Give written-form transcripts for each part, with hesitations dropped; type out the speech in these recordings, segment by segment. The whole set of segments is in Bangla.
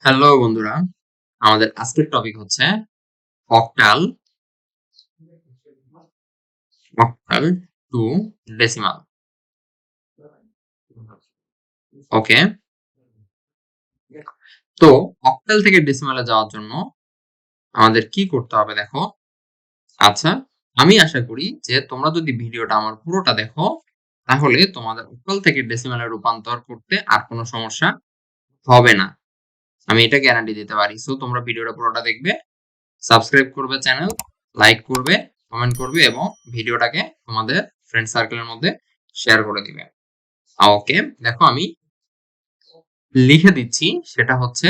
হ্যালো বন্ধুরা, আমাদের আজকের টপিক হচ্ছে অক্টাল টু ডেসিমাল। ওকে, তো অক্টাল থেকে ডেসিমালে যাওয়ার জন্য আমাদের কি করতে হবে দেখো। আচ্ছা, আমি আশা করি যে তোমরা যদি ভিডিওটা আমার পুরোটা দেখো তাহলে তোমাদের অক্টাল থেকে ডেসিমালে রূপান্তর করতে আর কোনো সমস্যা হবে না, আমি এটা গ্যারান্টি দিতে পারি। সো তোমরা ভিডিওটা পুরোটা দেখবে, সাবস্ক্রাইব করবে চ্যানেল, লাইক করবে, কমেন্ট করবে এবং ভিডিওটাকে তোমাদের ফ্রেন্ড সার্কেলের মধ্যে শেয়ার করে দিবে। ওকে, দেখো আমি লিখে দিচ্ছি, সেটা হচ্ছে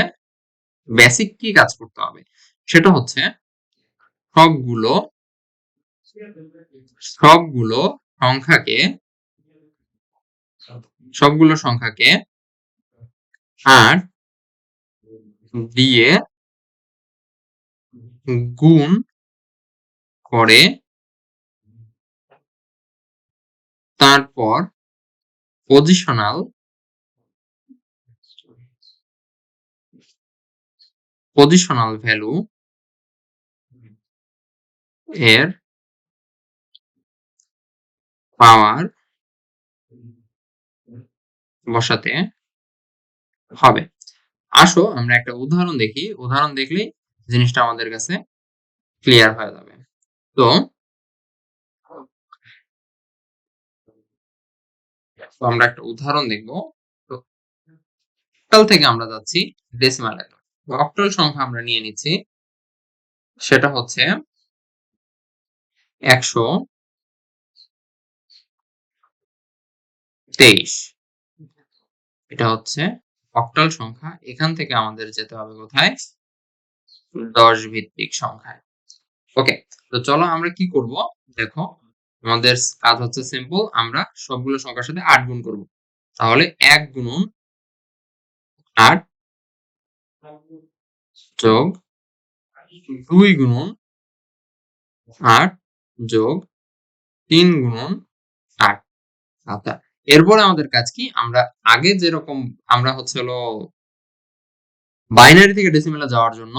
বেসিক কি কাজ করতে হবে। সেটা হচ্ছে সবগুলো সংখ্যাকে সবগুলো সংখ্যাকে 8 দিয়ে গুণ করে তারপর পজিশনাল ভ্যালু এর পাওয়ার বসাতে হবে। আসো আমরা একটা উদাহরণ দেখি, উদাহরণ দেখলেই জিনিসটা আমাদের কাছে ক্লিয়ার হয়ে যাবে। তো আমরা একটা উদাহরণ দেখব। তো অক্টাল থেকে আমরা যাচ্ছি ডেসিমালে। অক্টাল সংখ্যা আমরা নিয়ে নিচ্ছি, সেটা হচ্ছে 123। এটা হচ্ছে অক্টাল সংখ্যা। এখান থেকে আমাদের যেতে হবে কোথায়? 10 ভিত্তিক সংখ্যায়। ওকে, তো চলো আমরা কি করব দেখো। আমাদের কাজ হচ্ছে সিম্পল, আমরা সবগুলো সংখ্যার সাথে 8 গুণ করব। তাহলে 1 গুণন 8 যোগ 2 গুণন 8 যোগ 3 গুণন 8। আচ্ছা, এরপরে আমাদের কাজ কি? আমরা আগে যেরকম আমরা হচ্ছে হলো বাইনারি থেকে ডেসিমেলে যাওয়ার জন্য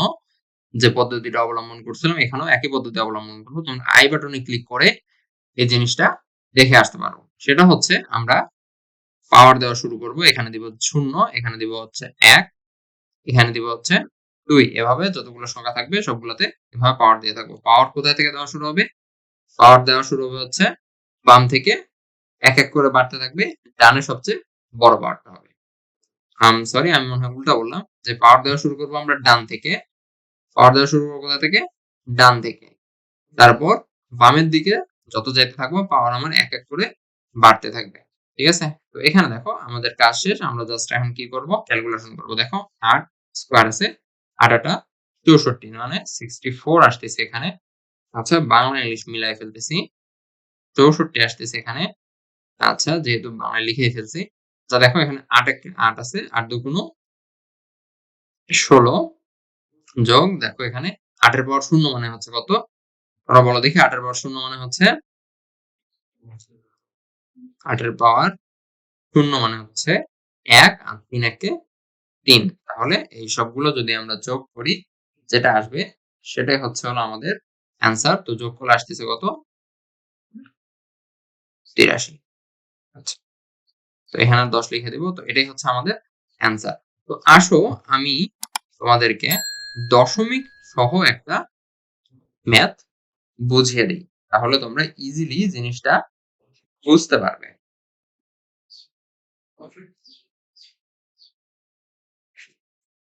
যে পদ্ধতিটা অবলম্বন করছিলাম, এখানেও একই পদ্ধতি অবলম্বন করবো। তোমরা আই বাটনে ক্লিক করে এই জিনিসটা দেখে আসতে পারো। সেটা হচ্ছে আমরা পাওয়ার দেওয়া শুরু করব। এখানে দিব 0, এখানে দিব হচ্ছে 1, এখানে দিব হচ্ছে 2। এভাবে যতগুলো সংখ্যা থাকবে সবগুলোতে এভাবে পাওয়ার দিয়ে থাকবো। পাওয়ার কোথায় থেকে দেওয়া শুরু হবে? পাওয়ার দেওয়া শুরু হবে হচ্ছে বাম থেকে, এক এক করে বাড়তে থাকবে, ডানে সবচেয়ে বড় পাওয়ারটা হবে। সরি, আমি মনে হয় উল্টা বললাম, যে পাওয়ার দেওয়া শুরু করবো আমরা ডান থেকে। পাওয়ার দেওয়া শুরু করবো কোথা থেকে? ডান থেকে। তারপর বামের দিকে যত যাইতে থাকবো পাওয়ার আমার এক এক করে বাড়তে থাকবে। ঠিক আছে, তো এখানে দেখো আমাদের কাজ শেষ। আমরা জাস্ট এখন কি করব? ক্যালকুলেশন করব। দেখো 8 স্কয়ার আছে, 8 8 64, মানে 64 আসতেছে এখানে। আচ্ছা, বাংলা ইংলিশ মিলাই ফেলতেছি, 64 আসতেছে এখানে। আচ্ছা, যেহেতু বাংলা লিখেই ফেলছি, যা দেখো এখানে 8 8 আছে, 8 2 16 যোগ দেখো এখানে 8 এর পাওয়ার 0 মানে হচ্ছে কত? তোমরা বলো দেখি, 8 এর পাওয়ার 0 মানে হচ্ছে 8 এর পাওয়ার 0 মানে হচ্ছে 1, আর 3 একে 3। তাহলে এই সবগুলো যদি আমরা যোগ করি, যেটা আসবে সেটাই হচ্ছে হলো আমাদের অ্যান্সার। তো যোগ করলে আসতেছে কত? 83। আচ্ছা, তো এখানে 10 লিখে দিব। তো এটাই হচ্ছে আমাদের অ্যান্সার। তো আসো আমি তোমাদেরকে দশমিক সহ একটা ম্যাথ বুঝিয়ে দিই, তাহলে তোমরা ইজিলি জিনিসটা বুঝতে পারবে।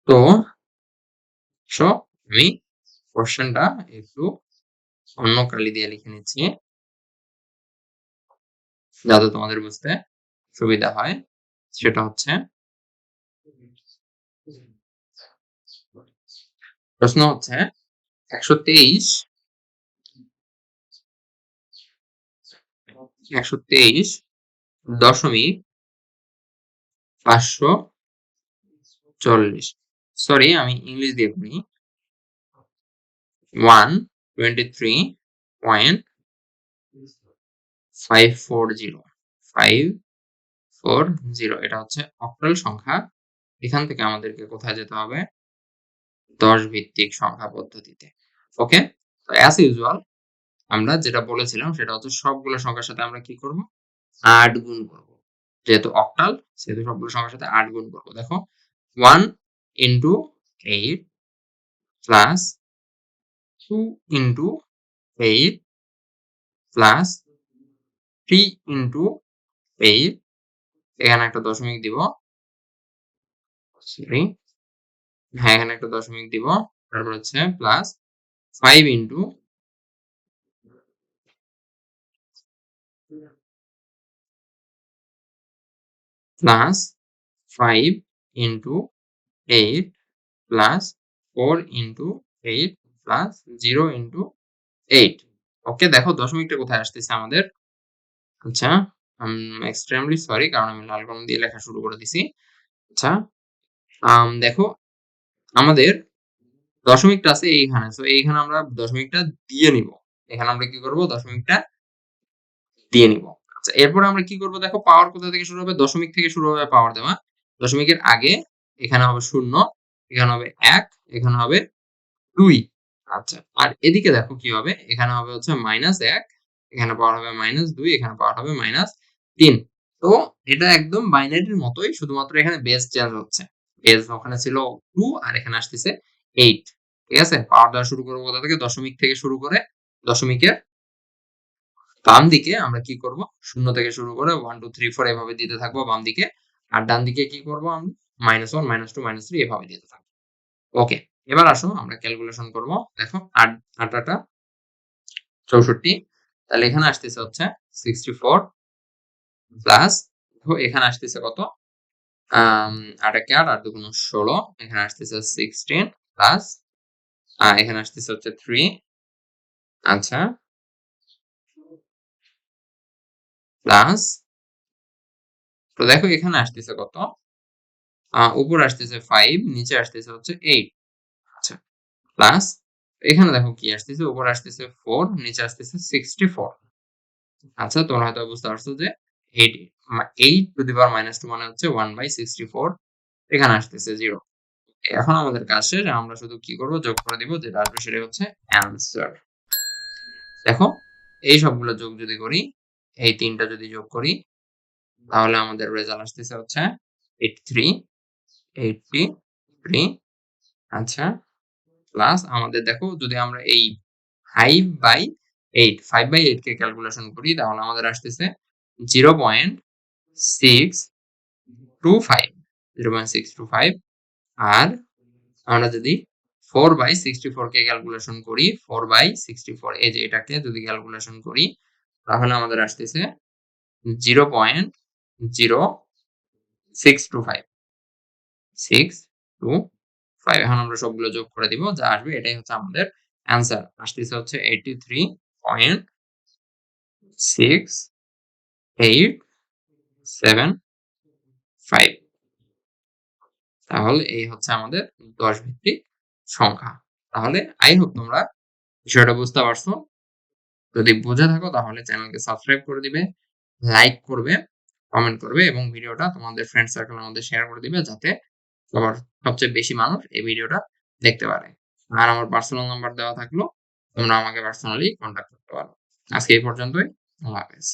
তো আমি কোশ্চেনটা একটু অন্য কালি দিয়ে লিখে নিচ্ছি যাতে তোমাদের বুঝতে সুবিধা হয়। সেটা হচ্ছে, প্রশ্ন হচ্ছে 123 দশমিক 540, সরি আমি ইংলিশ দিয়ে করি, 123.540 এটা হচ্ছে অক্টাল সংখ্যা। এখান থেকে আমাদেরকে কোথায় যেতে হবে? 10 ভিত্তিক সংখ্যা পদ্ধতিতে। ওকে, তো অ্যাজ ইউজুয়াল আমরা যেটা বলেছিলাম সেটা হচ্ছে সবগুলো সংখ্যার সাথে আমরা কি করব, 8 গুণ করব। যেহেতু অক্টাল সেহেতু সবগুলো সংখ্যার সাথে 8 গুণ করব। দেখো 1 into 8 plus 2 into 8 plus 3 into 8, এখানে একটা দশমিক দিব, সরি, হ্যাঁ এখানে একটা দশমিক দিব, তারপর হচ্ছে plus 5 into plus 5 into 8 plus 4 into 8 plus 0 into 8। ওকে, দেখো দশমিকটা কোথায় আসতেছে আমাদের। আচ্ছা, এক্সট্রিমলি সরি, কারণ আমি লাল কলম দিয়ে লেখা শুরু করে দিছি। আচ্ছা, দেখো আমাদের দশমিকটা আছে এইখানে, তো এইখানে আমরা দশমিকটা দিয়ে নিব। এখানে আমরা কি করব, দশমিকটা দিয়ে নিব। আচ্ছা, এরপরে আমরা কি করব, দেখো পাওয়ার কোথা থেকে শুরু হবে, দশমিক থেকে শুরু হবে পাওয়ার দেওয়া। দশমিকের আগে এখানে হবে 0, এখানে হবে 1, এখানে হবে 2। আচ্ছা, আর এদিকে দেখো কি হবে, এখানে হবে হচ্ছে -1, এখানে পাওয়ার হবে -2, এখানে পাওয়ার হবে -3। তো এটা একদম বাইনারির মতোই, শুধুমাত্র এখানে বেস চেঞ্জ হচ্ছে। বেস ওখানে ছিল 2 আর এখানে আসতেছে 8। ঠিক আছে, পাওয়ার দেওয়া শুরু করবো কোথা থেকে, দশমিক থেকে শুরু করে দশমিকের বাম দিকে আমরা কি করব, 0 থেকে শুরু করে 1 2 3 4 এভাবে দিতে থাকবো বাম দিকে, আর ডান দিকে কি করব আমরা -1 -2 -3 এভাবে দিতে থাকবো। ওকে, এবার আসো আমরা ক্যালকুলেশন করব। দেখো 8 8 64, তাহলে এখানে আসতেছে হচ্ছে 64 প্লাস, দেখো এখানে আসতেছে কত, 8 কে 8 আর 2 গুণ 16, এখানে আসতেছে 16 প্লাস এখানে আসতেছে হচ্ছে 3। আচ্ছা, প্লাস, তো দেখো এখানে আসতেছে কত, উপরে আসতেছে 5, নিচে আসতেছে হচ্ছে 8। আচ্ছা, প্লাস এখানে দেখো কি আসতেছে, উপরে আসতেছে 4, নিচে আসতেছে 64। আচ্ছা, তোমরা হয়তো বুঝতে পারছো যে 8 টু দি পাওয়ার -2 মানে হচ্ছে 1/64, এখানে আসতেছে 0। এখন আমাদের কাজ শেষ, আমরা শুধু কি করব, যোগ করে দিব, যেটা আসবে সেটাই হচ্ছে অ্যান্সার। দেখো এই সবগুলো যোগ যদি করি, এই তিনটা যদি যোগ করি, তাহলে আমাদের রেজাল্ট আসতেছে হচ্ছে 83। আচ্ছা, প্লাস আমাদের দেখো যদি আমরা এই 5/8 কে ক্যালকুলেশন করি, তাহলে আমাদের আসতেছে 0.625। আর আমরা যদি 4/64 কে ক্যালকুলেশন করি, 4/64 এই যে এটাকে যদি ক্যালকুলেশন করি, তাহলে আমাদের আসতেছে 0.0625। এখন আমরা সবগুলো যোগ করে দিব, যা আসবে এটাই হচ্ছে আমাদের অ্যান্সার। আসতেছে হচ্ছে 83.6875। তাহলে এই হচ্ছে আমাদের 10 ভিত্তিক সংখ্যা। তাহলে আই হোপ তোমরা বিষয়টা বুঝতে পারছো। যদি বুঝে থাকো তাহলে চ্যানেলকে সাবস্ক্রাইব করে দিবে, লাইক করবে, কমেন্ট করবে এবং ভিডিওটা তোমাদের ফ্রেন্ড সার্কেলের মধ্যে শেয়ার করে দিবে, যাতে সবচেয়ে বেশি মানুষ এই ভিডিওটা দেখতে পারে। আর আমার পার্সোনাল নাম্বার দেওয়া থাকলো, তোমরা আমাকে পার্সোনালি কন্ট্যাক্ট করতে পারো। আজকে এই পর্যন্তই। আল্লাহ হাফেজ।